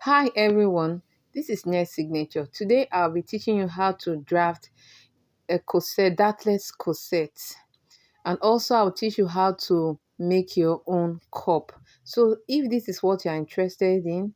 Hi everyone, this is Ness Signature. Today I'll be teaching you how to draft a corset, dartless corset, and also I'll teach you how to make your own cup. So if this is what you're interested in,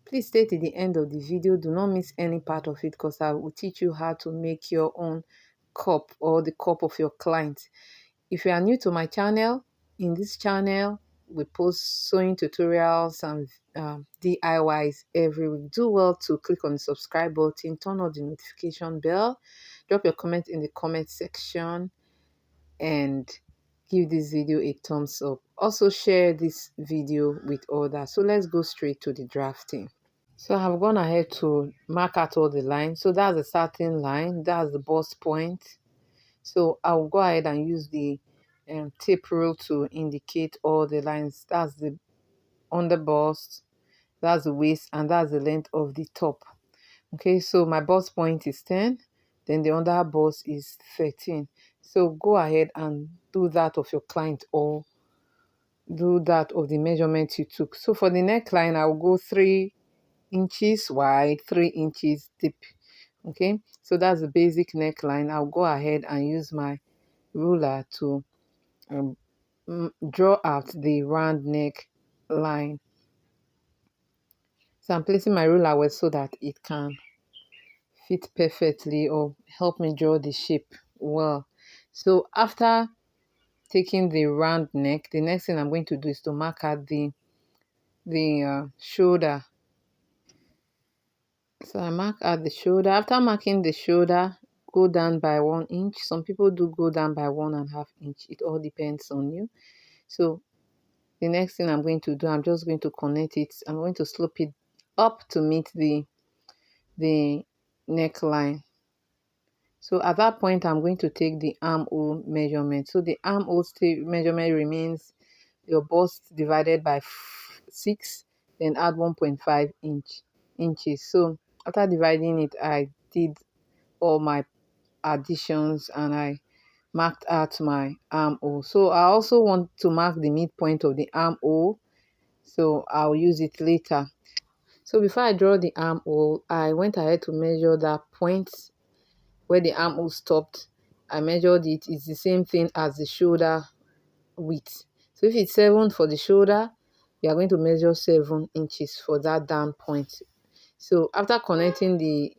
please stay to the end of the video. Do not miss any part of it because I will teach you how to make your own cup or the cup of your client. If you are new to my channel, in this channel we post sewing tutorials and DIYs every week. Do well to click on the subscribe button, turn on the notification bell, drop your comment in the comment section, and give this video a thumbs up. Also share this video with others. So let's go straight to the drafting. So I've gone ahead to mark out all the lines. So that's the starting line, that's the bust point. So I'll go ahead and use the tape rule to indicate all the lines. That's the under bust, that's the waist, and that's the length of the top. Okay, so my bust point is 10, then the under bust is 13. So go ahead and do that of your client or do that of the measurement you took. So for the neckline, I'll go 3 inches wide, 3 inches deep. Okay, so that's the basic neckline. I'll go ahead and use my ruler to draw out the round neck line. So I'm placing my ruler well so that it can fit perfectly or help me draw the shape well. So after taking the round neck, the next thing I'm going to do is to mark out the shoulder. So I mark out the shoulder. After marking the shoulder, go down by 1 inch. Some people do go down by 1.5 inch. It all depends on you. So the next thing I'm going to do, I'm just going to connect it. I'm going to slope it up to meet the neckline. So at that point, I'm going to take the armhole measurement. So the armhole measurement remains your bust divided by 6, then add 1.5 inches. So after dividing it, I did all my additions and I marked out my armhole. So I also want to mark the midpoint of the armhole, so I'll use it later. So before I draw the armhole, I went ahead to measure that point where the armhole stopped. I measured it. It's the same thing as the shoulder width. So if it's 7 for the shoulder, you are going to measure 7 inches for that down point. So after connecting the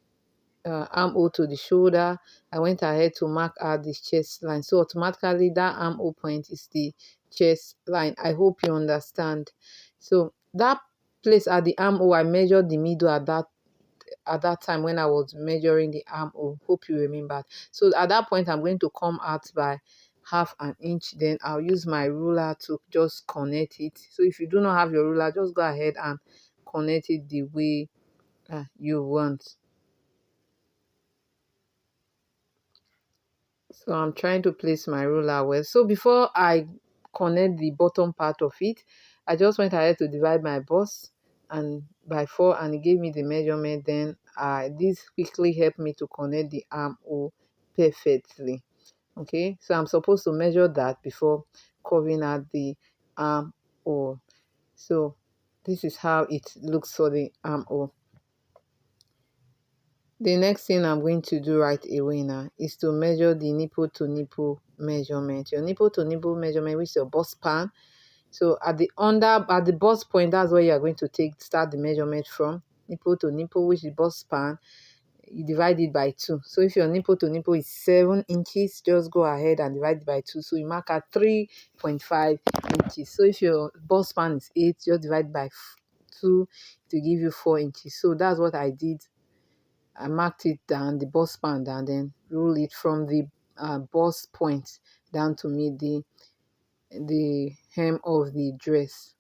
armhole to the shoulder, I went ahead to mark out the chest line. So automatically that armhole point is the chest line. I hope you understand. So that place at the armhole, I measured the middle at that time when I was measuring the armhole. Hope you remember. So at that point, I'm going to come out by 1/2 inch. Then I'll use my ruler to just connect it. So if you do not have your ruler, just go ahead and connect it the way you want. So I'm trying to place my ruler well. So before I connect the bottom part of it, I just went ahead to divide my bust and by 4, and it gave me the measurement. Then this quickly helped me to connect the armhole perfectly. Okay, so I'm supposed to measure that before covering out the armhole. So this is how it looks for the armhole. The next thing I'm going to do right away now is to measure the nipple to nipple measurement. Your nipple to nipple measurement, which is your bust span. So at the bust point, that's where you are going to start the measurement from. Nipple to nipple, which is bust span, you divide it by 2. So if your nipple to nipple is 7 inches, just go ahead and divide it by 2. So you mark out 3.5 inches. So if your bust span is 8, just divide by 2 to give you 4 inches. So that's what I did. I marked it down, the bust span down, then rule it from the bust point down to meet the hem of the dress.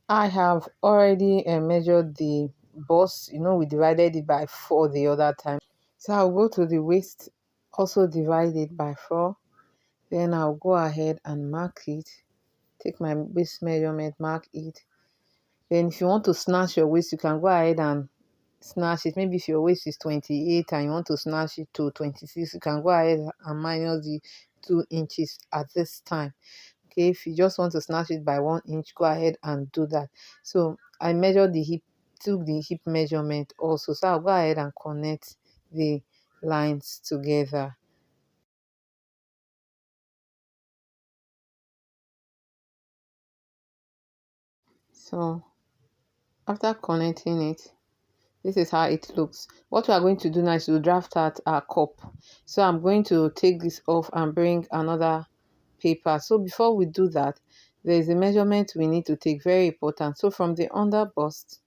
I have already measured the bust. We divided it by 4 the other time. So I'll go to the waist, also divide it by 4. Then I'll go ahead and mark it. Take my waist measurement, mark it. Then if you want to snatch your waist, you can go ahead and snatch it. Maybe if your waist is 28 and you want to snatch it to 26, you can go ahead and minus the 2 inches at this time. Okay, if you just want to snatch it by 1 inch, go ahead and do that. So I measured the hip took the hip measurement also. So I'll go ahead and connect the lines together. So after connecting it, this is how it looks. What we are going to do now is to draft out our cup. So I'm going to take this off and bring another paper. So before we do that, there is a measurement we need to take, very important. So from the under bust,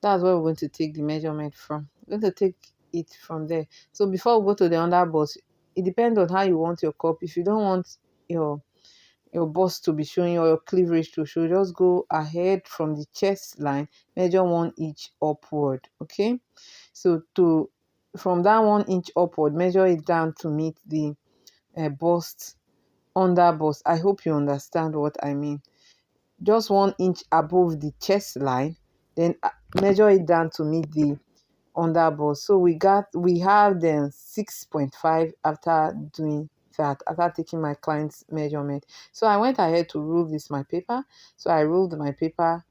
that's where we're going to take the measurement from. We're going to take it from there. So before we go to the under bust, it depends on how you want your cup. If you don't want your bust to be showing or your cleavage to show, just go ahead from the chest line, measure 1 inch upward. Okay, so to from that 1 inch upward, measure it down to meet the bust, under bust. I hope you understand what I mean. Just 1 inch above the chest line, then measure it down to meet the under bust. So we have then 6.5 after doing that, after taking my client's measurement. So I went ahead to rule this my paper. So I ruled my paper.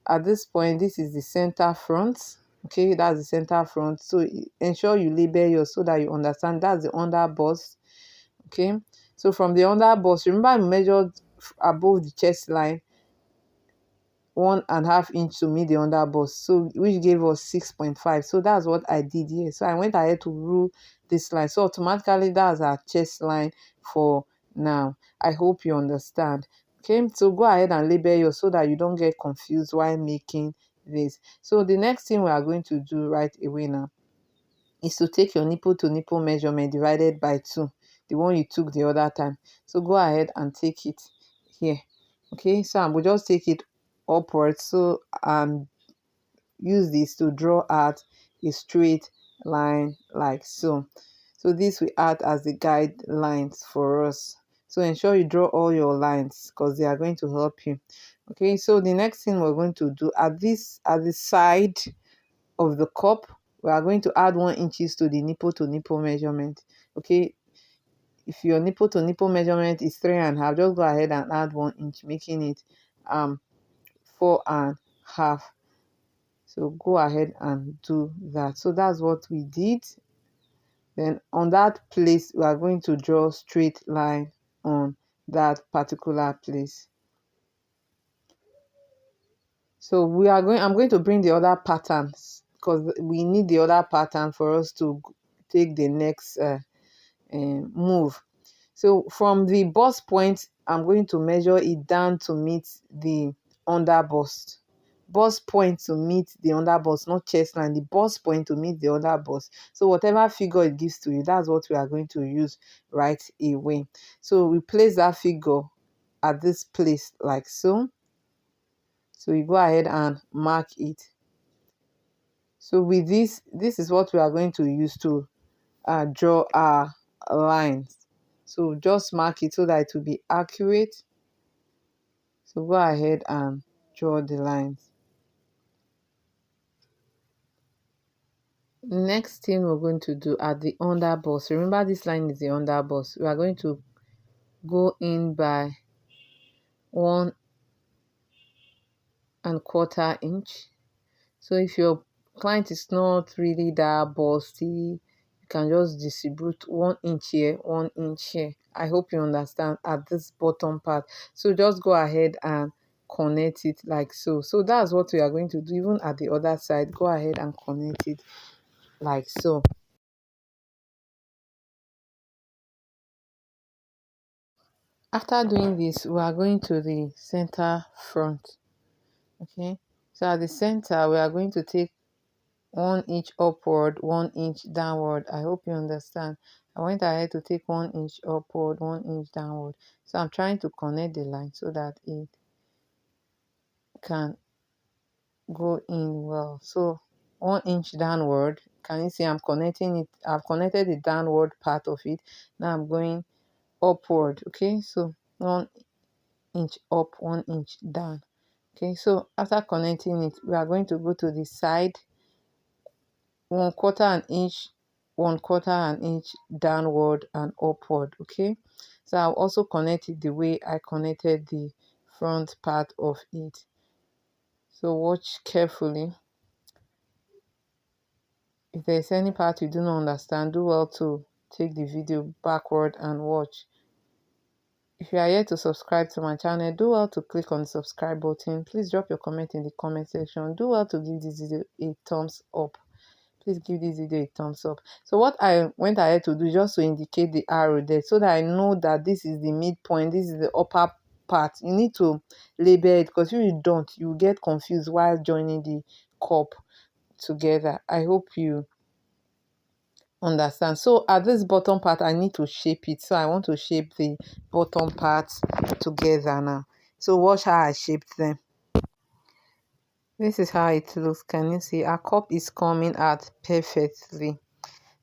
At this point, this is the center front. Okay, that's the center front. So ensure you label yours so that you understand that's the under bust. Okay, so from the under bust, remember I measured above the chest line 1.5 inch to meet the under bust, so which gave us 6.5. So that's what I did here. So I went ahead to rule this line, so automatically that's our chest line for now. I hope you understand. Okay, so go ahead and label yours so that you don't get confused while making this. So the next thing we are going to do right away now is to take your nipple to nipple measurement divided by 2, the one you took the other time. So go ahead and take it here. Okay, so I will just take it upwards, so use this to draw out a straight line like so. So this will act as the guidelines for us. So ensure you draw all your lines because they are going to help you. Okay, so the next thing we're going to do at the side of the cup, we are going to add 1 inches to the nipple to nipple measurement. Okay, if your nipple to nipple measurement is 3.5, just go ahead and add 1 inch, making it 4.5. So go ahead and do that. So that's what we did. Then on that place, we are going to draw straight line on that particular place. So I'm going to bring the other patterns because we need the other pattern for us to take the next move. So from the bust point, I'm going to measure it down to meet the under bust. Bust point to meet the under bust, not chest line. The bust point to meet the under bust. So whatever figure it gives to you, that's what we are going to use right away. So we place that figure at this place like so. So you go ahead and mark it. So with this is what we are going to use to draw our lines. So just mark it so that it will be accurate. So go ahead and draw the lines. Next thing we're going to do at the under bust, remember this line is the under bust. We are going to go in by 1.25 inch. So if your client is not really that busty, you can just distribute 1 inch here, 1 inch here. I hope you understand at this bottom part. So just go ahead and connect it like so. So that's what we are going to do. Even at the other side, go ahead and connect it like so. After doing this, we are going to the center front. Okay, so at the center, we are going to take 1 inch upward, 1 inch downward. I hope you understand. I went ahead to take 1 inch upward, 1 inch downward. So I'm trying to connect the line so that it can go in well. So 1 inch downward. Can you see I'm connecting it? I've connected the downward part of it. Now I'm going upward. Okay, so 1 inch up, 1 inch down. Okay, so after connecting it, we are going to go to the side 1/4 inch, 1/4 inch downward and upward. Okay, so I'll also connect it the way I connected the front part of it. So watch carefully. If there's any part you do not understand, do well to take the video backward and watch. If you are yet to subscribe to my channel, do well to click on the subscribe button. Please drop your comment in the comment section. Do well to give this video a thumbs up. Please give this video a thumbs up. So what I went ahead to do, just to indicate the arrow there, so that I know that this is the midpoint, this is the upper part. You need to label it, because if you don't, you get confused while joining the cup together. I hope you understand. So at this bottom part, I need to shape it. So I want to shape the bottom parts together now. So watch how I shaped them. This is how it looks. Can you see? Our cup is coming out perfectly.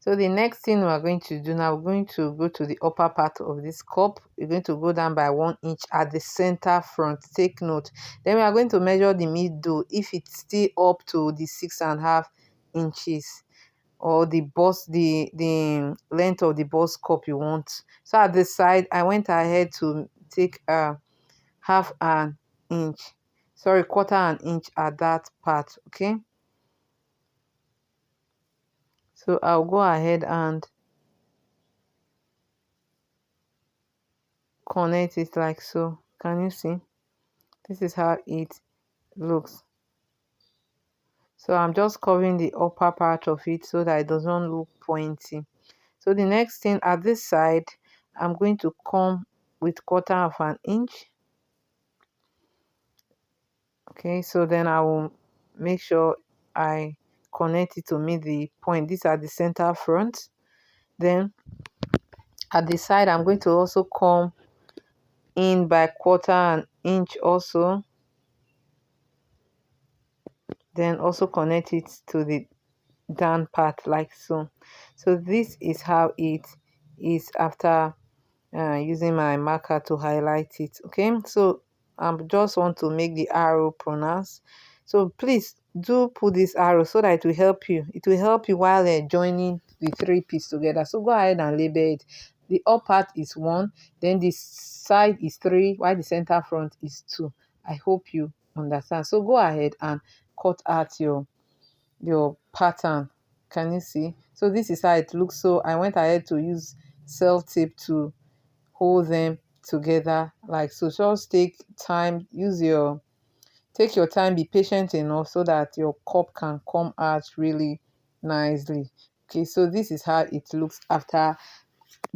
So the next thing we are going to do now, we're going to go to the upper part of this cup. We're going to go down by 1 inch at the center front. Take note. Then we are going to measure the middle if it's still up to the 6.5 inches, or the length of the bust cup you want. So at the side, I went ahead to take a half an inch, sorry, quarter an inch at that part. Okay, so I'll go ahead and connect it like so. Can you see? This is how it looks. So I'm just covering the upper part of it so that it doesn't look pointy. So the next thing, at this side, I'm going to come with quarter of an inch. Okay, so then I will make sure I connect it to meet the point. These are the center front. Then at the side, I'm going to also come in by quarter an inch also. Then also connect it to the down part like so. So this is how it is after using my marker to highlight it. Okay, so I just want to make the arrow pronounced. So please do put this arrow so that it will help you. It will help you while joining the 3 pieces together. So go ahead and label it. The up part is 1, then the side is 3, while the center front is 2. I hope you understand. So go ahead and cut out your pattern. Can you see? So this is how it looks. So I went ahead to use self tape to hold them together like so. Just take time, take your time, be patient enough so that your cup can come out really nicely. Okay, so this is how it looks after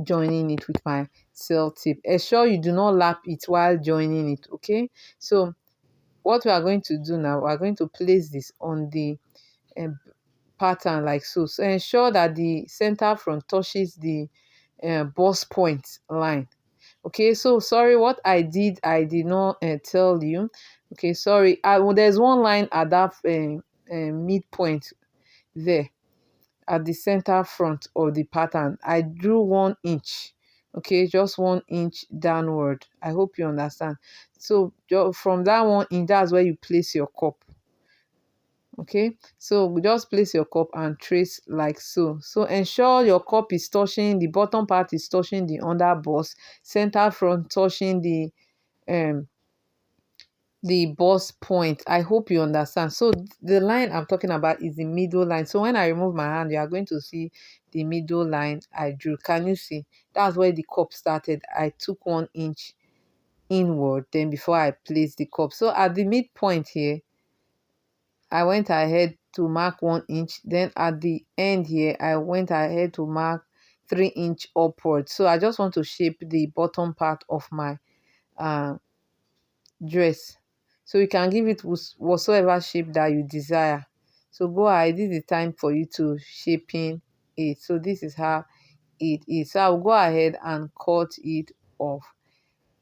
joining it with my self tape. Ensure you do not lap it while joining it. Okay, so what we are going to do now, we are going to place this on the um, pattern like so. So ensure that the center front touches the bust point line. Okay, so sorry, what I did not tell you. Okay, sorry, well, there's one line at that midpoint there at the center front of the pattern. I drew 1 inch. Okay, just 1 inch downward. I hope you understand. So from that 1 inch, that's where you place your cup. Okay, so just place your cup and trace like so. So ensure your cup is touching, the bottom part is touching the under bust, center front touching um the bust point. I hope you understand. So the line I'm talking about is the middle line. So when I remove my hand, you are going to see the middle line I drew. Can you see? That's where the cup started. I took 1 inch inward then before I placed the cup. So at the midpoint here, I went ahead to mark 1 inch. Then at the end here, I went ahead to mark 3 inch upward. So I just want to shape the bottom part of my uh, dress. So you can give it whatsoever shape that you desire. So go ahead, this is the time for you to shaping it. So this is how it is. So I'll go ahead and cut it off.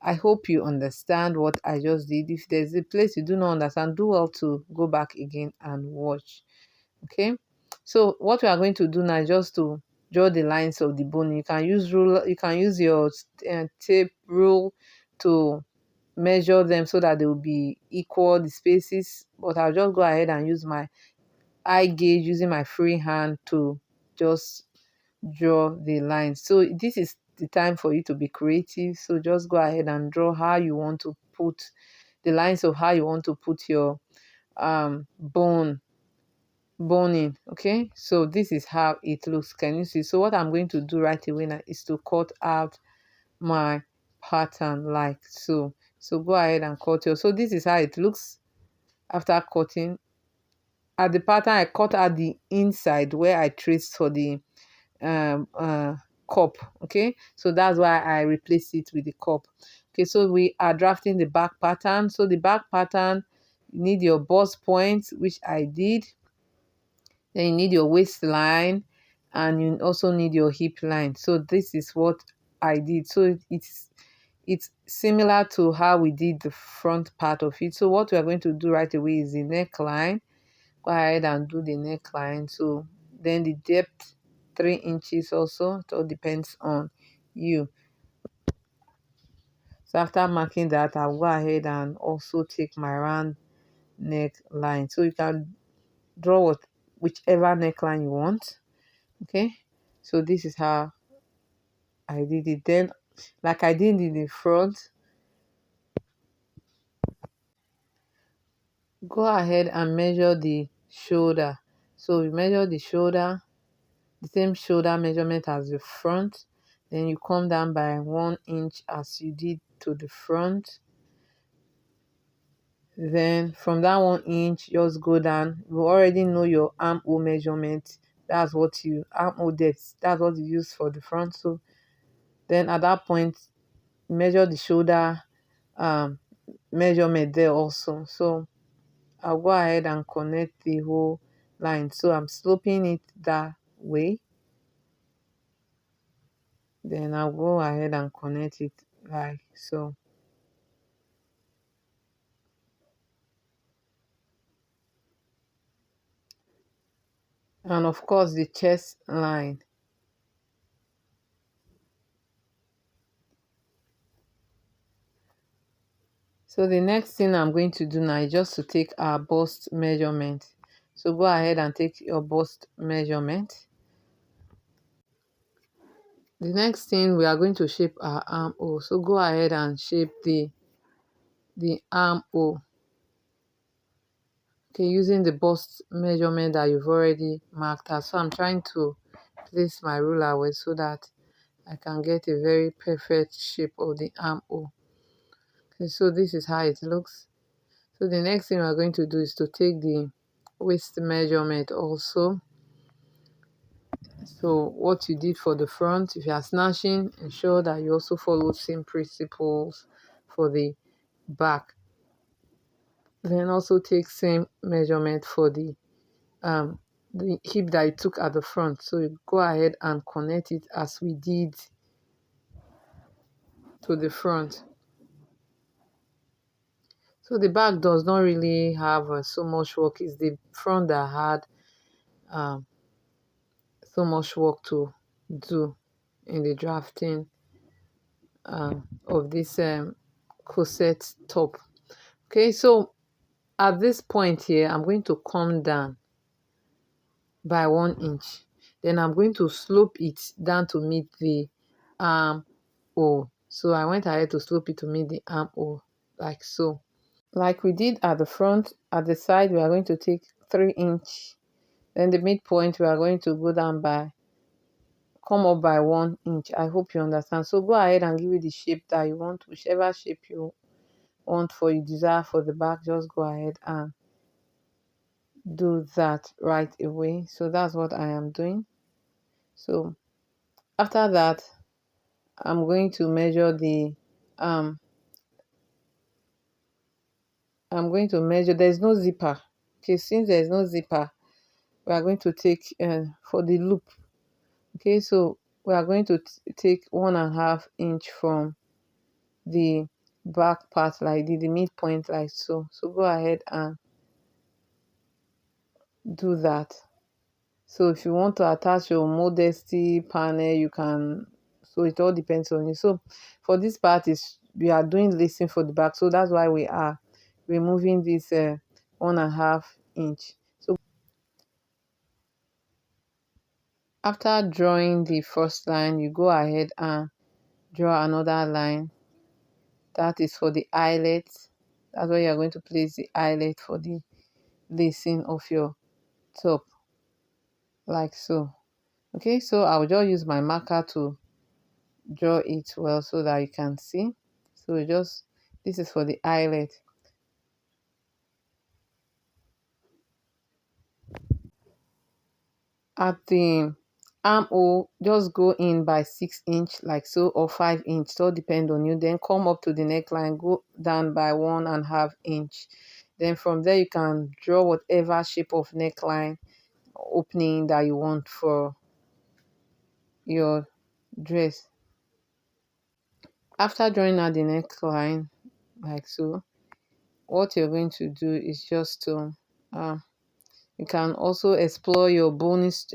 I hope you understand what I just did. If there's a place you do not understand, do well to go back again and watch. Okay, so what we are going to do now is just to draw the lines of the bone. You can use ruler, you can use your tape rule to measure them so that they will be equal, the spaces, but I'll just go ahead and use my eye gauge using my free hand to just draw the lines. So this is the time for you to be creative. So just go ahead and draw how you want to put the lines of how you want to put your bone boning. Okay, so this is how it looks. Can you see? So what I'm going to do right away now is to cut out my pattern like so. So go ahead and cut your. So this is how it looks after cutting. At the pattern, I cut out the inside where I traced for the um uh cup. Okay, so that's why I replace it with the cup. Okay, so we are drafting the back pattern. So the back pattern, you need your bust point, which I did. Then you need your waistline, and you also need your hip line. So this is what I did. So it's similar to how we did the front part of it. So what we are going to do right away is the neckline. Go ahead and do the neckline. So then the depth, 3 inches also. It all depends on you. So after marking that, I'll go ahead and also take my round neckline. So you can draw whichever neckline you want. Okay, so this is how I did it. Then like I did in the front, go ahead and measure the shoulder. So you measure the shoulder, the same shoulder measurement as the front. Then you come down by 1 inch as you did to the front. Then from that 1 inch, just go down. You already know your armhole measurement. That's what you armhole depth. That's what you use for the front. So then at that point, measure the shoulder um measurement there also. So I'll go ahead and connect the whole line. So I'm sloping it that way. Then I'll go ahead and connect it like so. And of course the chest line. So the next thing I'm going to do now is just to take our bust measurement. So go ahead and take your bust measurement. The next thing, we are going to shape our armhole. So go ahead and shape the armhole. Okay, using the bust measurement that you've already marked out. So I'm trying to place my ruler away so that I can get a very perfect shape of the armhole. Okay, so this is how it looks. So the next thing we're going to do is to take the waist measurement also. So what you did for the front, if you are snatching, ensure that you also follow same principles for the back. Then also take same measurement for the hip that you took at the front. So you go ahead and connect it as we did to the front. So the back does not really have so much work. It's the front that had um, so much work to do in the drafting of this corset top. Okay, so at this point here, I'm going to come down by 1 inch. Then I'm going to slope it down to meet the armhole. So I went ahead to slope it to meet the armhole like so. Like we did at the front, at the side we are going to take 3 inch. Then the midpoint we are going to go down by, come up by 1 inch. I hope you understand. So go ahead and give it the shape that you want, whichever shape you want for you desire for the back. Just go ahead and do that right away. So that's what I am doing. So after that, I'm going to measure the I'm going to measure, there's no zipper. Okay, since there's no zipper, we are going to take for the loop. Okay, so we are going to take 1.5 inch from the back part like the midpoint like so. So go ahead and do that. So if you want to attach your modesty panel, you can. So it all depends on you. So for this part is we are doing lacing for the back, so that's why we are removing this 1.5 inch. So after drawing the first line, you go ahead and draw another line. That is for the eyelet. That's where you are going to place the eyelet for the lacing of your top. like so. Okay, so I'll just use my marker to draw it well so that you can see. So just, this is for the eyelet. At the armhole, just go in by 6 inch like so, or 5 inch, so depend on you. Then come up to the neckline, go down by 1.5 inch. Then from there you can draw whatever shape of neckline opening that you want for your dress. After drawing out the neckline like so, what you're going to do is just to you can also explore your bonus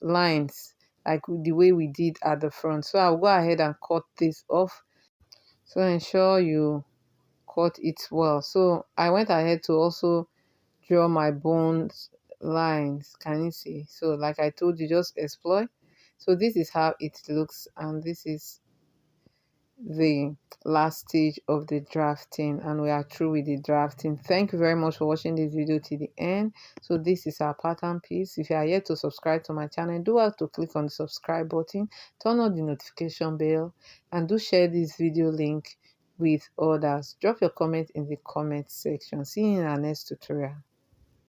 lines like the way we did at the front. So I'll go ahead and cut this off. So ensure you cut it well. So I went ahead to also draw my bones lines. Can you see? So like I told you, just explore. So this is how it looks, and this is the last stage of the drafting, and we are through with the drafting. Thank you very much for watching this video to the end. So this is our pattern piece. If you are yet to subscribe to my channel, do have to click on the subscribe button, turn on the notification bell, and do share this video link with others. Drop your comment in the comment section. See you in our next tutorial.